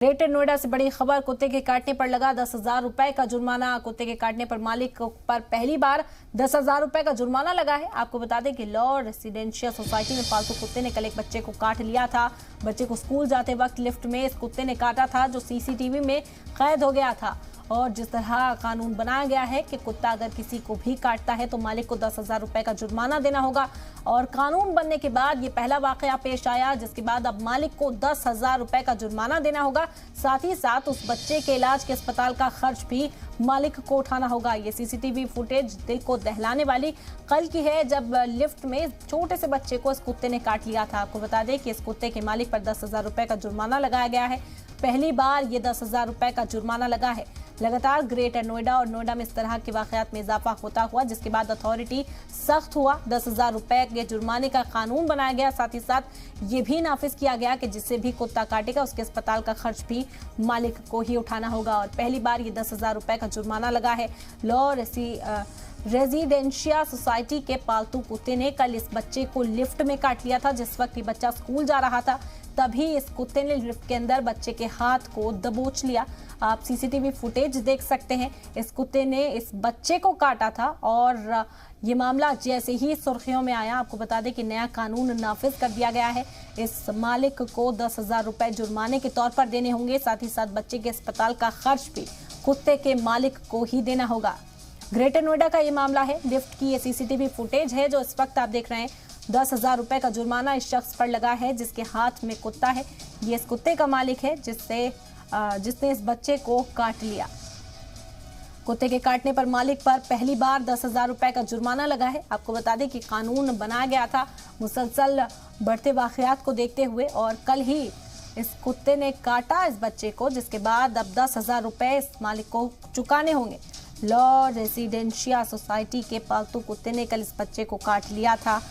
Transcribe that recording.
Greater Noida से बड़ी खबर। कुत्ते के काटने पर लगा 10,000 रुपए का जुर्माना। कुत्ते के काटने पर मालिक पर पहली बार 10,000 रुपए का जुर्माना लगा है। आपको बता दें कि लॉ रेसिडेंशियल सोसाइटी में पालतू कुत्ते ने कल एक बच्चे को काट लिया था। बच्चे को स्कूल जाते वक्त लिफ्ट में इस कुत्ते ने काटा था, जो सीसीटीवी में कैद हो गया था। और जिस तरह कानून बनाया गया है कि कुत्ता अगर किसी को भी काटता है तो मालिक को 10,000 रुपए का जुर्माना देना होगा। और कानून बनने के बाद ये पहला वाकया पेश आया, जिसके बाद अब मालिक को 10,000 रुपए का जुर्माना देना होगा। साथ ही साथ उस बच्चे के इलाज के अस्पताल का खर्च भी मालिक को उठाना होगा। ये सीसीटीवी फुटेज दिल को दहलाने वाली कल की है, जब लिफ्ट में छोटे से बच्चे को इस कुत्ते ने काट लिया था। आपको बता दें कि इस कुत्ते के मालिक पर 10,000 रुपए का जुर्माना लगाया गया है। पहली बार ये 10,000 रुपए का जुर्माना लगा है। लगातार ग्रेटर नोएडा और नोएडा में इस तरह के वाकयात में इजाफा होता हुआ, जिसके बाद अथॉरिटी सख्त हुआ। 10,000 रुपए के जुर्माने का कानून बनाया गया। साथ ही साथ ये भी नाफिज किया गया कि जिससे भी कुत्ता काटेगा उसके अस्पताल का खर्च भी मालिक को ही उठाना होगा। और पहली बार ये 10,000 रुपए का जुर्माना लगा है। लॉ रेजिडेंशिया सोसाइटी के पालतू कुत्ते ने कल इस बच्चे को लिफ्ट में काट लिया था। जिस वक्त ये बच्चा स्कूल जा रहा था, तभी इस कुत्ते ने लिफ्ट के अंदर बच्चे के हाथ को दबोच लिया। आप सीसीटीवी फुटेज देख सकते हैं। इस कुत्ते ने इस बच्चे को काटा था और ये मामला जैसे ही सुर्खियों में आया, आपको बता दें कि नया कानून नाफिज कर दिया गया है। इस मालिक को 10,000 रुपए जुर्माने के तौर पर देने होंगे। साथ ही साथ बच्चे के अस्पताल का खर्च भी कुत्ते के मालिक को ही देना होगा। ग्रेटर नोएडा का ये मामला है। लिफ्ट की ये सीसीटीवी फुटेज है जो इस वक्त आप देख रहे हैं। 10,000 रुपए का जुर्माना इस शख्स पर लगा है जिसके हाथ में कुत्ता है। ये इस कुत्ते का मालिक है जिसने इस बच्चे को काट लिया। कुत्ते के काटने पर मालिक पर पहली बार 10,000 रुपए का जुर्माना लगा है। आपको बता दें कि कानून बनाया गया था मुसलसल बढ़ते वाकयात को देखते हुए, और कल ही इस कुत्ते ने काटा इस बच्चे को, जिसके बाद अब 10,000 रुपए इस मालिक को चुकाने होंगे। लॉ रेसिडेंशिया सोसाइटी के पालतू कुत्ते ने कल इस बच्चे को काट लिया था।